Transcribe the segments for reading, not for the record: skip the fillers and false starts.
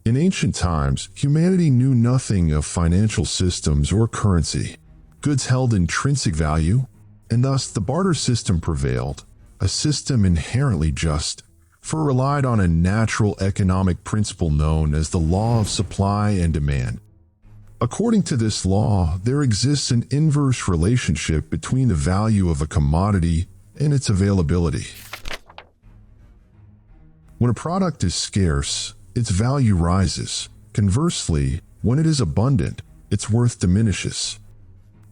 In ancient times, humanity knew nothing of financial systems or currency. Goods held intrinsic value, and thus the barter system prevailed, a system inherently just, for it relied on a natural economic principle known as the law of supply and demand. According to this law, there exists an inverse relationship between the value of a commodity and its availability. When a product is scarce, its value rises. Conversely, when it is abundant, its worth diminishes.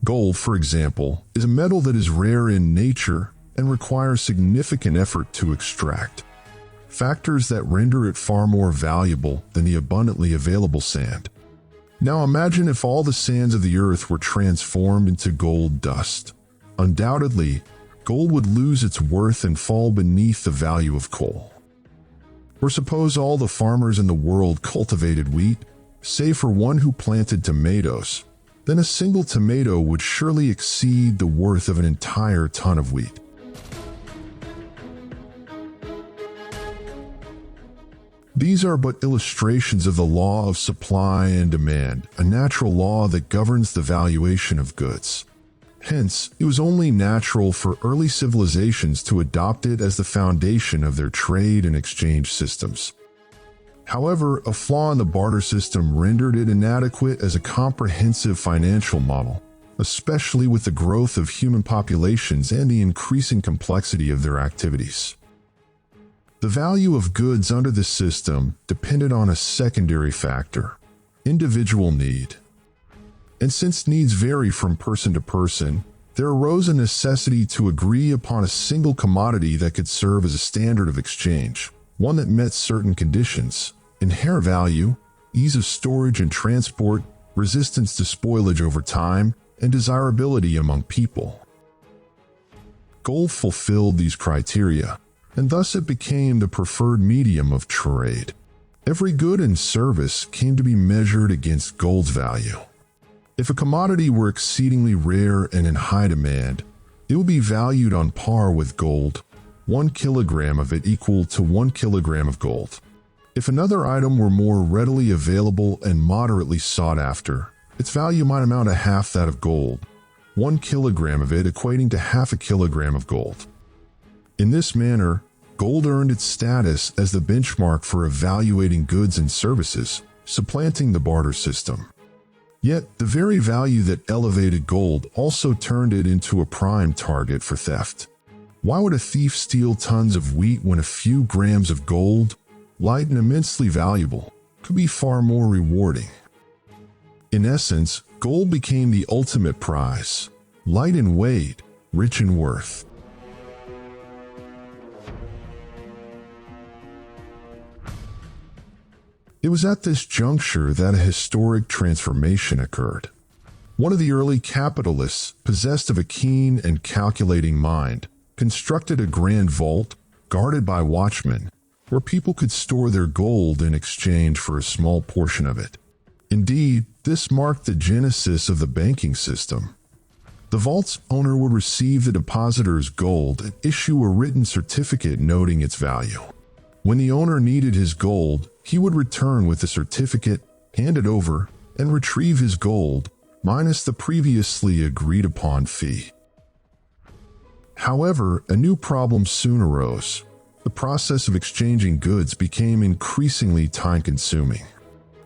Gold, for example, is a metal that is rare in nature and requires significant effort to extract, factors that render it far more valuable than the abundantly available sand. Now imagine if all the sands of the earth were transformed into gold dust. Undoubtedly, gold would lose its worth and fall beneath the value of coal. Or suppose all the farmers in the world cultivated wheat, save for one who planted tomatoes. Then a single tomato would surely exceed the worth of an entire ton of wheat. These are but illustrations of the law of supply and demand, a natural law that governs the valuation of goods. Hence, it was only natural for early civilizations to adopt it as the foundation of their trade and exchange systems. However, a flaw in the barter system rendered it inadequate as a comprehensive financial model, especially with the growth of human populations and the increasing complexity of their activities. The value of goods under the system depended on a secondary factor: individual need. And since needs vary from person to person, there arose a necessity to agree upon a single commodity that could serve as a standard of exchange, one that met certain conditions: inherent value, ease of storage and transport, resistance to spoilage over time, and desirability among people. Gold fulfilled these criteria, and thus it became the preferred medium of trade. Every good and service came to be measured against gold's value. If a commodity were exceedingly rare and in high demand, it would be valued on par with gold, 1 kilogram of it equal to 1 kilogram of gold. If another item were more readily available and moderately sought after, its value might amount to half that of gold, 1 kilogram of it equating to half a kilogram of gold. In this manner, gold earned its status as the benchmark for evaluating goods and services, supplanting the barter system. Yet, the very value that elevated gold also turned it into a prime target for theft. Why would a thief steal tons of wheat when a few grams of gold, light and immensely valuable, could be far more rewarding? In essence, gold became the ultimate prize, light in weight, rich in worth. It was at this juncture that a historic transformation occurred. One of the early capitalists, possessed of a keen and calculating mind, constructed a grand vault, guarded by watchmen, where people could store their gold in exchange for a small portion of it. Indeed, this marked the genesis of the banking system. The vault's owner would receive the depositor's gold and issue a written certificate noting its value. When the owner needed his gold, he would return with the certificate, hand it over, and retrieve his gold, minus the previously agreed-upon fee. However, a new problem soon arose. The process of exchanging goods became increasingly time-consuming.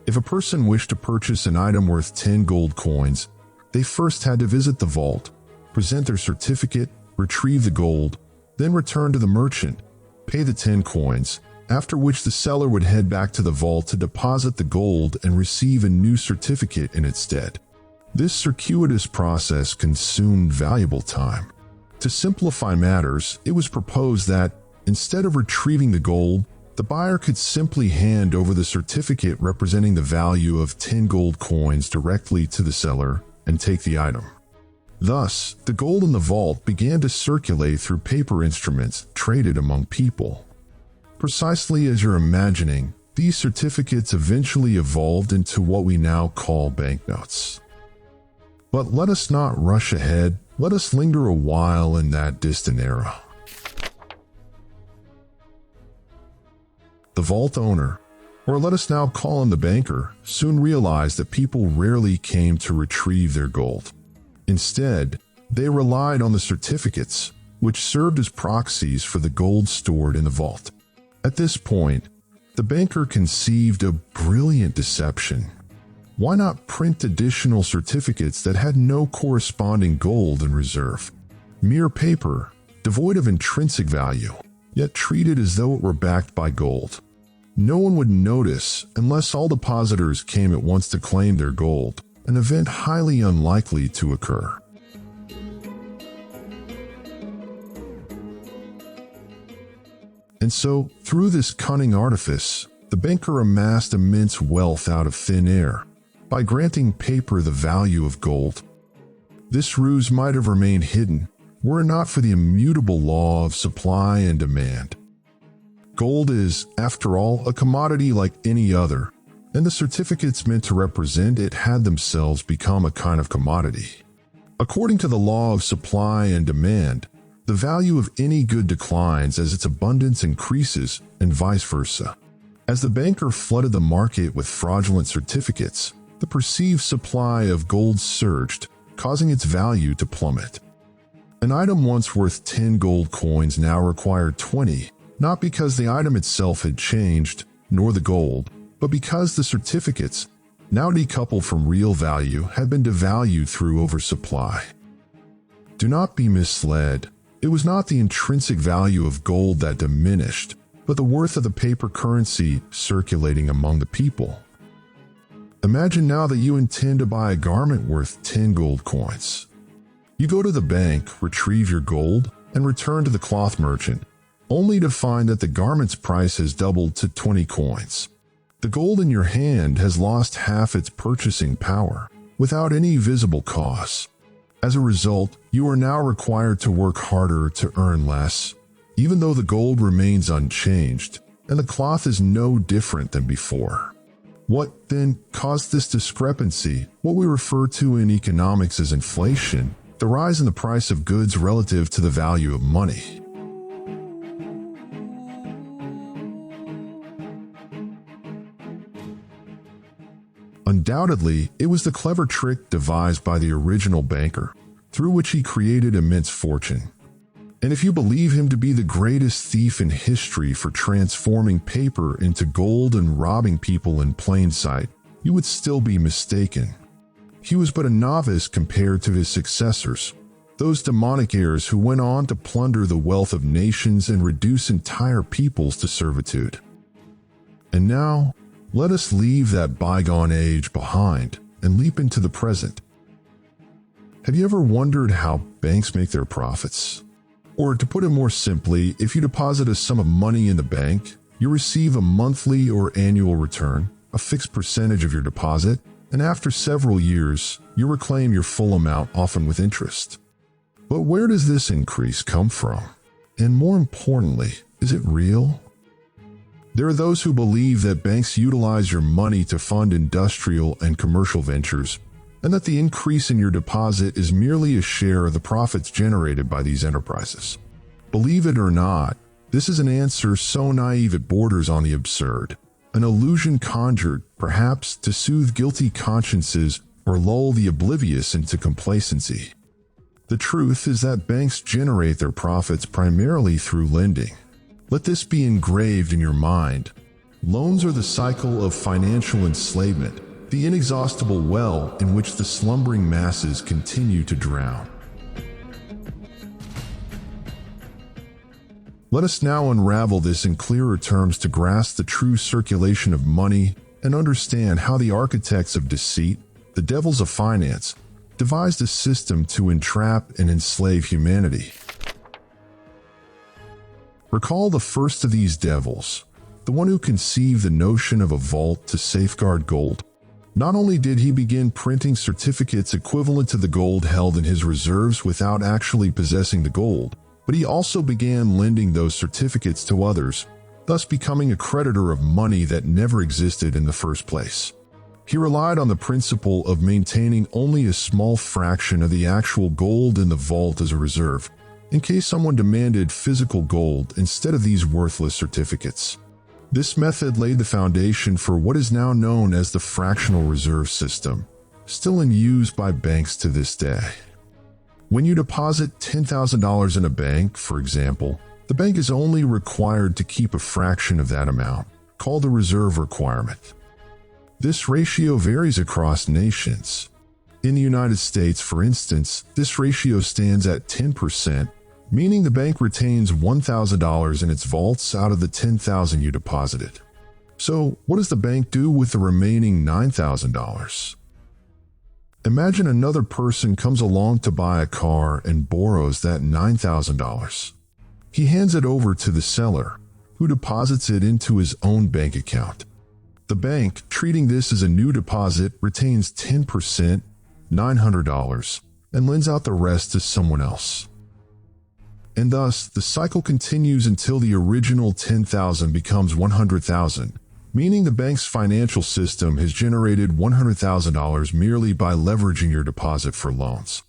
If a person wished to purchase an item worth 10 gold coins, they first had to visit the vault, present their certificate, retrieve the gold, then return to the merchant, pay the 10 coins, after which the seller would head back to the vault to deposit the gold and receive a new certificate in its stead. This circuitous process consumed valuable time. To simplify matters, it was proposed that, instead of retrieving the gold, the buyer could simply hand over the certificate representing the value of 10 gold coins directly to the seller and take the item. Thus, the gold in the vault began to circulate through paper instruments traded among people. Precisely as you're imagining, these certificates eventually evolved into what we now call banknotes. But let us not rush ahead, let us linger a while in that distant era. The vault owner, or let us now call him the banker, soon realized that people rarely came to retrieve their gold. Instead, they relied on the certificates, which served as proxies for the gold stored in the vault. At this point, the banker conceived a brilliant deception. Why not print additional certificates that had no corresponding gold in reserve? Mere paper, devoid of intrinsic value, yet treated as though it were backed by gold. No one would notice unless all depositors came at once to claim their gold, an event highly unlikely to occur. And so, through this cunning artifice, the banker amassed immense wealth out of thin air, by granting paper the value of gold. This ruse might have remained hidden were it not for the immutable law of supply and demand. Gold is, after all, a commodity like any other, and the certificates meant to represent it had themselves become a kind of commodity. According to the law of supply and demand, the value of any good declines as its abundance increases, and vice versa. As the banker flooded the market with fraudulent certificates, the perceived supply of gold surged, causing its value to plummet. An item once worth 10 gold coins now required 20, not because the item itself had changed, nor the gold, but because the certificates, now decoupled from real value, had been devalued through oversupply. Do not be misled. It was not the intrinsic value of gold that diminished, but the worth of the paper currency circulating among the people. Imagine now that you intend to buy a garment worth 10 gold coins. You go to the bank, retrieve your gold, and return to the cloth merchant, only to find that the garment's price has doubled to 20 coins. The gold in your hand has lost half its purchasing power, without any visible cause. As a result, you are now required to work harder to earn less, even though the gold remains unchanged, and the cloth is no different than before. What, then, caused this discrepancy, what we refer to in economics as inflation, the rise in the price of goods relative to the value of money? Undoubtedly, it was the clever trick devised by the original banker, through which he created immense fortune. And if you believe him to be the greatest thief in history for transforming paper into gold and robbing people in plain sight, you would still be mistaken. He was but a novice compared to his successors, those demonic heirs who went on to plunder the wealth of nations and reduce entire peoples to servitude. And now, let us leave that bygone age behind and leap into the present. Have you ever wondered how banks make their profits? Or to put it more simply, if you deposit a sum of money in the bank, you receive a monthly or annual return, a fixed percentage of your deposit, and after several years, you reclaim your full amount, often with interest. But where does this increase come from? And more importantly, is it real? There are those who believe that banks utilize your money to fund industrial and commercial ventures, and that the increase in your deposit is merely a share of the profits generated by these enterprises. Believe it or not, this is an answer so naive it borders on the absurd, an illusion conjured, perhaps, to soothe guilty consciences or lull the oblivious into complacency. The truth is that banks generate their profits primarily through lending. Let this be engraved in your mind. Loans are the cycle of financial enslavement, the inexhaustible well in which the slumbering masses continue to drown. Let us now unravel this in clearer terms to grasp the true circulation of money and understand how the architects of deceit, the devils of finance, devised a system to entrap and enslave humanity. Recall the first of these devils, the one who conceived the notion of a vault to safeguard gold. Not only did he begin printing certificates equivalent to the gold held in his reserves without actually possessing the gold, but he also began lending those certificates to others, thus becoming a creditor of money that never existed in the first place. He relied on the principle of maintaining only a small fraction of the actual gold in the vault as a reserve, in case someone demanded physical gold instead of these worthless certificates. This method laid the foundation for what is now known as the fractional reserve system, still in use by banks to this day. When you deposit $10,000 in a bank, for example, the bank is only required to keep a fraction of that amount, called the reserve requirement. This ratio varies across nations. In the United States, for instance, this ratio stands at 10%, meaning the bank retains $1,000 in its vaults out of the $10,000 you deposited. So, what does the bank do with the remaining $9,000? Imagine another person comes along to buy a car and borrows that $9,000. He hands it over to the seller, who deposits it into his own bank account. The bank, treating this as a new deposit, retains 10%, $900, and lends out the rest to someone else. And thus, the cycle continues until the original $10,000 becomes $100,000, meaning the bank's financial system has generated $100,000 merely by leveraging your deposit for loans.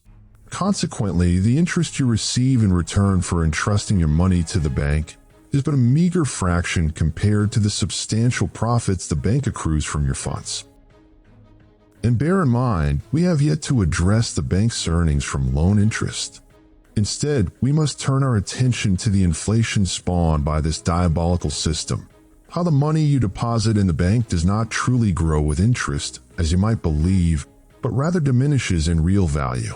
Consequently, the interest you receive in return for entrusting your money to the bank is but a meager fraction compared to the substantial profits the bank accrues from your funds. And bear in mind, we have yet to address the bank's earnings from loan interest. Instead, we must turn our attention to the inflation spawned by this diabolical system. How the money you deposit in the bank does not truly grow with interest, as you might believe, but rather diminishes in real value.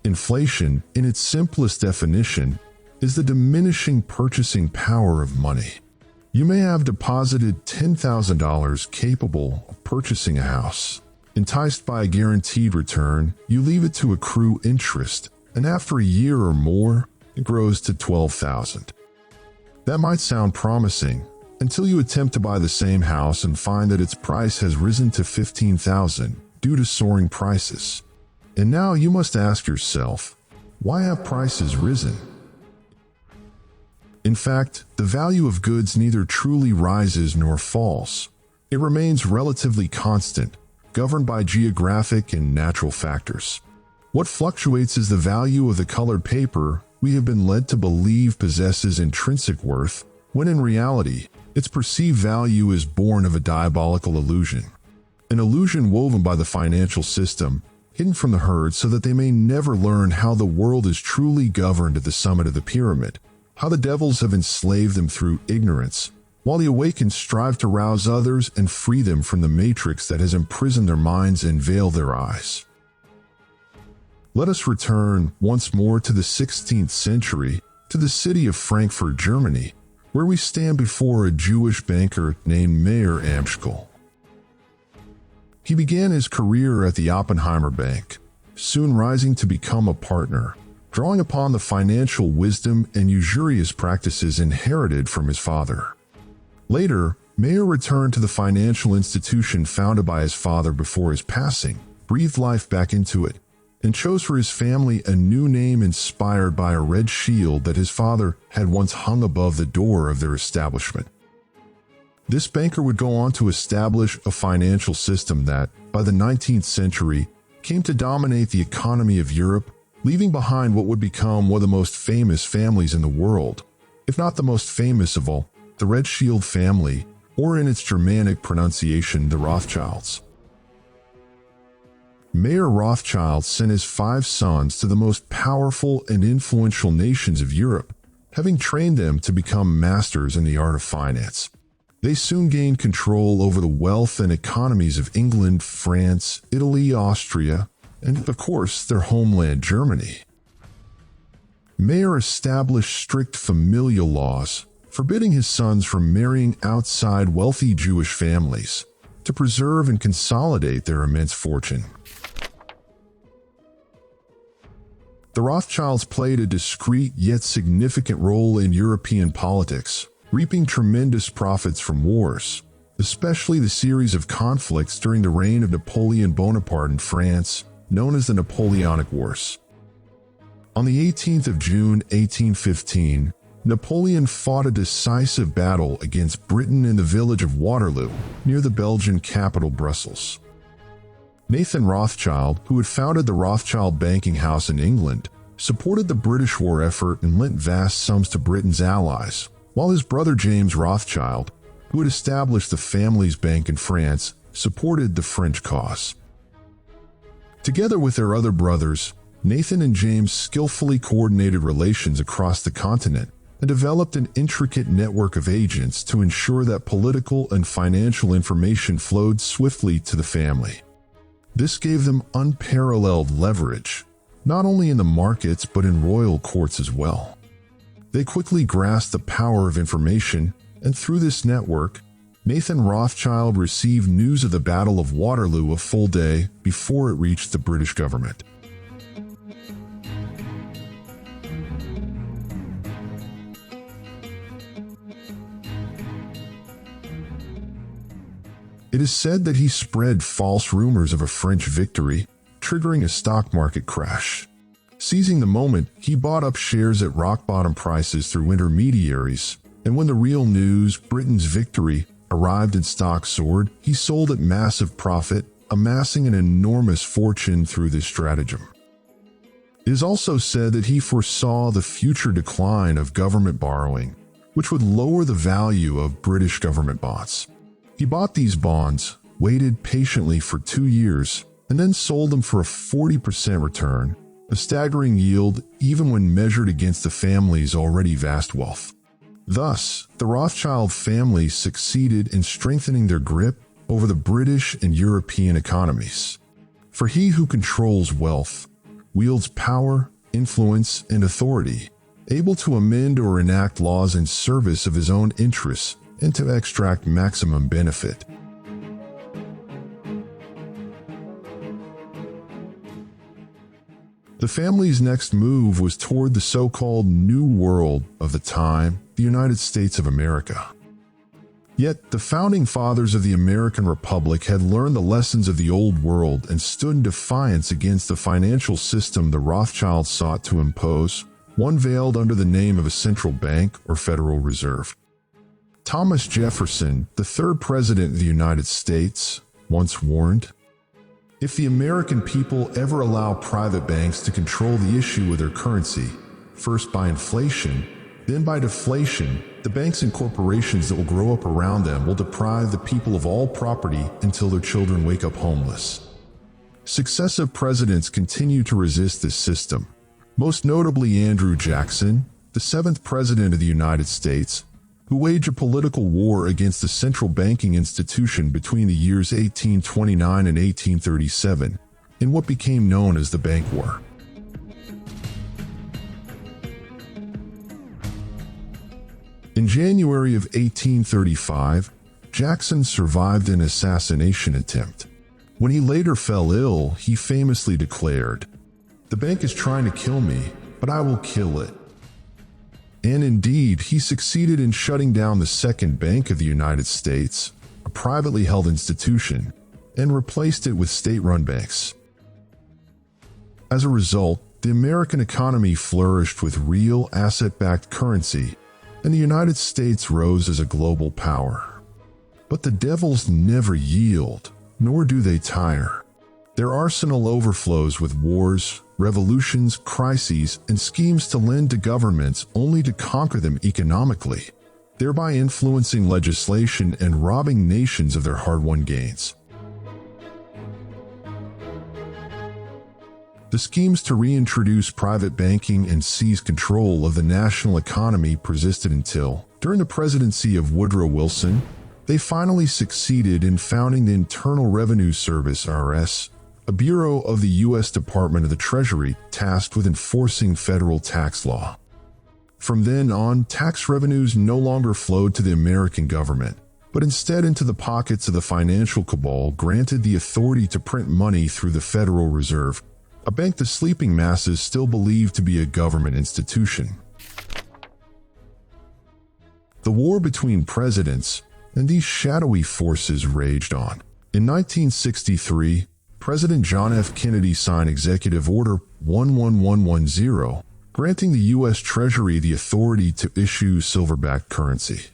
Inflation, in its simplest definition, is the diminishing purchasing power of money. You may have deposited $10,000 capable of purchasing a house. Enticed by a guaranteed return, you leave it to accrue interest, and after a year or more, it grows to $12,000. That might sound promising, until you attempt to buy the same house and find that its price has risen to $15,000 due to soaring prices. And now you must ask yourself, why have prices risen? In fact, the value of goods neither truly rises nor falls. It remains relatively constant, governed by geographic and natural factors. What fluctuates is the value of the colored paper we have been led to believe possesses intrinsic worth, when in reality, its perceived value is born of a diabolical illusion. An illusion woven by the financial system, hidden from the herd so that they may never learn how the world is truly governed at the summit of the pyramid, how the devils have enslaved them through ignorance, while the awakened strive to rouse others and free them from the matrix that has imprisoned their minds and veiled their eyes. Let us return once more to the 16th century, to the city of Frankfurt, Germany, where we stand before a Jewish banker named Meir Amschel. He began his career at the Oppenheimer Bank, soon rising to become a partner, drawing upon the financial wisdom and usurious practices inherited from his father. Later, Meir returned to the financial institution founded by his father before his passing, breathed life back into it, and chose for his family a new name inspired by a red shield that his father had once hung above the door of their establishment. This banker would go on to establish a financial system that, by the 19th century, came to dominate the economy of Europe, leaving behind what would become one of the most famous families in the world, if not the most famous of all, the Rothschild family, or in its Germanic pronunciation, the Rothschilds. Mayor Rothschild sent his 5 sons to the most powerful and influential nations of Europe, having trained them to become masters in the art of finance. They soon gained control over the wealth and economies of England, France, Italy, Austria, and, of course, their homeland, Germany. Mayer established strict familial laws, forbidding his sons from marrying outside wealthy Jewish families, to preserve and consolidate their immense fortune. The Rothschilds played a discreet yet significant role in European politics, reaping tremendous profits from wars, especially the series of conflicts during the reign of Napoleon Bonaparte in France, known as the Napoleonic Wars. On the 18th of June 1815, Napoleon fought a decisive battle against Britain in the village of Waterloo, near the Belgian capital Brussels. Nathan Rothschild, who had founded the Rothschild banking house in England, supported the British war effort and lent vast sums to Britain's allies, while his brother James Rothschild, who had established the family's bank in France, supported the French cause. Together with their other brothers, Nathan and James skillfully coordinated relations across the continent and developed an intricate network of agents to ensure that political and financial information flowed swiftly to the family. This gave them unparalleled leverage, not only in the markets but in royal courts as well. They quickly grasped the power of information, and through this network, Nathan Rothschild received news of the Battle of Waterloo a full day before it reached the British government. It is said that he spread false rumors of a French victory, triggering a stock market crash. Seizing the moment, he bought up shares at rock-bottom prices through intermediaries, and when the real news, Britain's victory, arrived and stock soared, he sold at massive profit, amassing an enormous fortune through this stratagem. It is also said that he foresaw the future decline of government borrowing, which would lower the value of British government bonds. He bought these bonds, waited patiently for 2 years, and then sold them for a 40% return, a staggering yield even when measured against the family's already vast wealth. Thus, the Rothschild family succeeded in strengthening their grip over the British and European economies. For he who controls wealth wields power, influence, and authority, able to amend or enact laws in service of his own interests and to extract maximum benefit. The family's next move was toward the so-called New World of the time, the United States of America. Yet, the founding fathers of the American Republic had learned the lessons of the Old World and stood in defiance against the financial system the Rothschilds sought to impose, one veiled under the name of a central bank or Federal Reserve. Thomas Jefferson, the third president of the United States, once warned, "If the American people ever allow private banks to control the issue of their currency, first by inflation, then by deflation, the banks and corporations that will grow up around them will deprive the people of all property until their children wake up homeless." Successive presidents continued to resist this system, most notably Andrew Jackson, the seventh president of the United States, who waged a political war against the central banking institution between the years 1829 and 1837, in what became known as the Bank War. In January of 1835, Jackson survived an assassination attempt. When he later fell ill, he famously declared, "The bank is trying to kill me, but I will kill it." And indeed, he succeeded in shutting down the Second Bank of the United States, a privately held institution, and replaced it with state-run banks. As a result, the American economy flourished with real asset-backed currency, and the United States rose as a global power. But the devils never yield, nor do they tire. Their arsenal overflows with wars, revolutions, crises, and schemes to lend to governments only to conquer them economically, thereby influencing legislation and robbing nations of their hard-won gains. The schemes to reintroduce private banking and seize control of the national economy persisted until, during the presidency of Woodrow Wilson, they finally succeeded in founding the Internal Revenue Service (IRS), a bureau of the U.S. Department of the Treasury tasked with enforcing federal tax law. From then on, tax revenues no longer flowed to the American government, but instead into the pockets of the financial cabal granted the authority to print money through the Federal Reserve, a bank the sleeping masses still believed to be a government institution. The war between presidents and these shadowy forces raged on. In 1963, President John F. Kennedy signed Executive Order 11110, granting the U.S. Treasury the authority to issue silver-backed currency.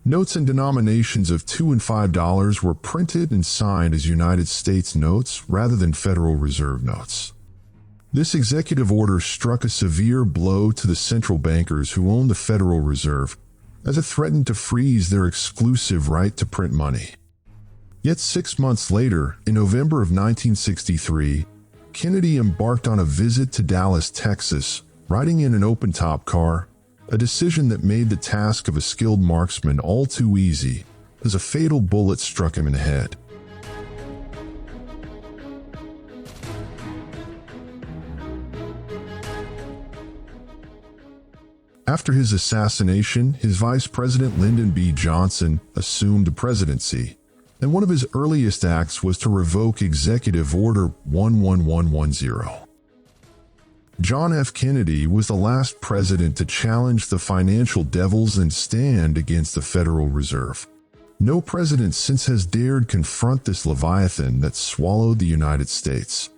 Notes in denominations of $2 and $5 were printed and signed as United States notes rather than Federal Reserve notes. This executive order struck a severe blow to the central bankers who owned the Federal Reserve, as it threatened to freeze their exclusive right to print money. Yet 6 months later, in November of 1963, Kennedy embarked on a visit to Dallas, Texas, riding in an open-top car, a decision that made the task of a skilled marksman all too easy, as a fatal bullet struck him in the head. After his assassination, his vice president Lyndon B. Johnson assumed the presidency, and one of his earliest acts was to revoke Executive Order 11110. John F. Kennedy was the last president to challenge the financial devils and stand against the Federal Reserve. No president since has dared confront this leviathan that swallowed the United States.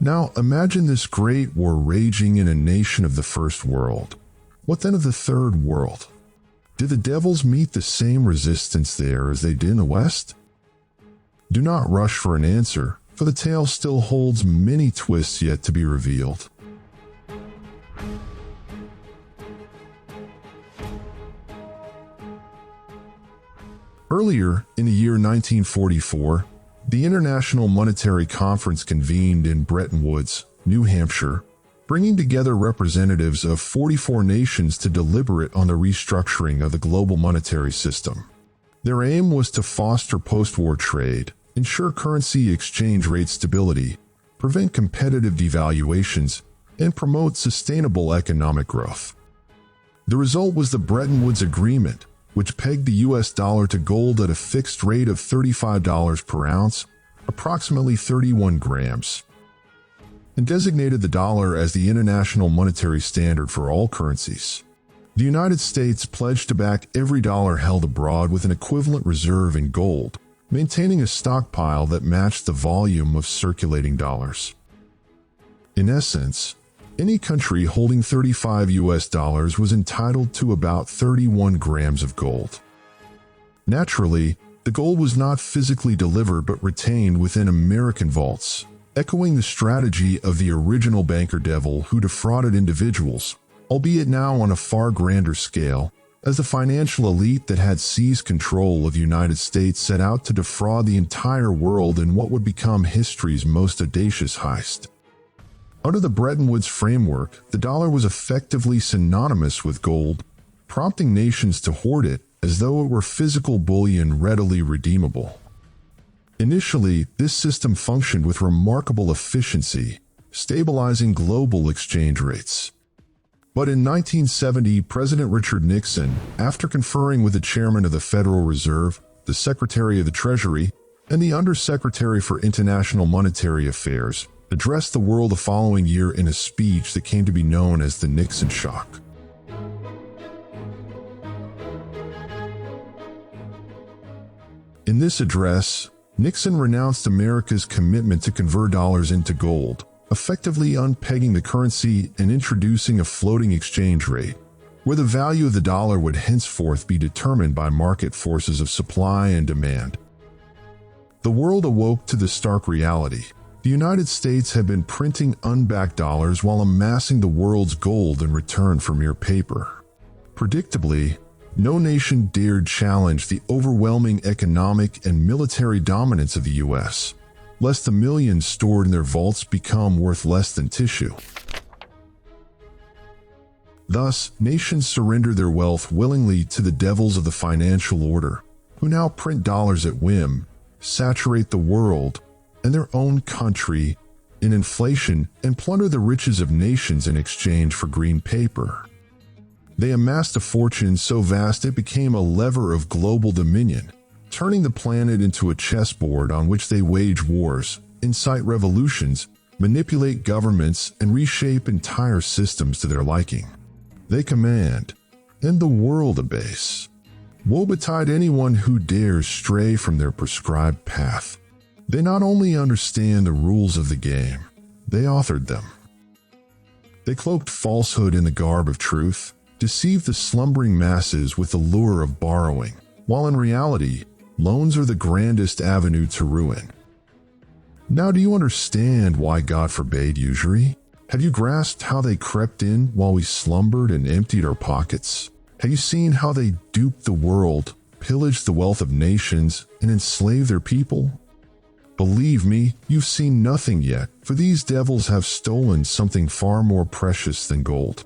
Now, imagine this great war raging in a nation of the First World. What then of the Third World? Did the devils meet the same resistance there as they did in the West? Do not rush for an answer, for the tale still holds many twists yet to be revealed. Earlier, in the year 1944, the International Monetary Conference convened in Bretton Woods, New Hampshire, bringing together representatives of 44 nations to deliberate on the restructuring of the global monetary system. Their aim was to foster post-war trade, ensure currency exchange rate stability, prevent competitive devaluations, and promote sustainable economic growth. The result was the Bretton Woods Agreement, which pegged the US dollar to gold at a fixed rate of $35 per ounce, approximately 31 grams, and designated the dollar as the international monetary standard for all currencies. The United States pledged to back every dollar held abroad with an equivalent reserve in gold, maintaining a stockpile that matched the volume of circulating dollars. In essence, any country holding 35 US dollars was entitled to about 31 grams of gold. Naturally, the gold was not physically delivered but retained within American vaults, echoing the strategy of the original banker devil who defrauded individuals, albeit now on a far grander scale, as the financial elite that had seized control of the United States set out to defraud the entire world in what would become history's most audacious heist. Under the Bretton Woods framework, the dollar was effectively synonymous with gold, prompting nations to hoard it as though it were physical bullion readily redeemable. Initially, this system functioned with remarkable efficiency, stabilizing global exchange rates. But in 1970, President Richard Nixon, after conferring with the chairman of the Federal Reserve, the Secretary of the Treasury, and the Undersecretary for International Monetary Affairs, addressed the world the following year in a speech that came to be known as the Nixon Shock. In this address, Nixon renounced America's commitment to convert dollars into gold, effectively unpegging the currency and introducing a floating exchange rate, where the value of the dollar would henceforth be determined by market forces of supply and demand. The world awoke to the stark reality. The United States had been printing unbacked dollars while amassing the world's gold in return for mere paper. Predictably, no nation dared challenge the overwhelming economic and military dominance of the U.S., lest the millions stored in their vaults become worth less than tissue. Thus, nations surrendered their wealth willingly to the devils of the financial order, who now print dollars at whim, saturate the world and their own country in inflation, and plunder the riches of nations in exchange for green paper. They amassed a fortune so vast it became a lever of global dominion, turning the planet into a chessboard on which they wage wars, incite revolutions, manipulate governments, and reshape entire systems to their liking. They command, and the world obeys. Woe betide anyone who dares stray from their prescribed path. They not only understand the rules of the game, they authored them. They cloaked falsehood in the garb of truth, deceived the slumbering masses with the lure of borrowing, while in reality, loans are the grandest avenue to ruin. Now do you understand why God forbade usury? Have you grasped how they crept in while we slumbered and emptied our pockets? Have you seen how they duped the world, pillaged the wealth of nations, and enslaved their people? Believe me, you've seen nothing yet, for these devils have stolen something far more precious than gold.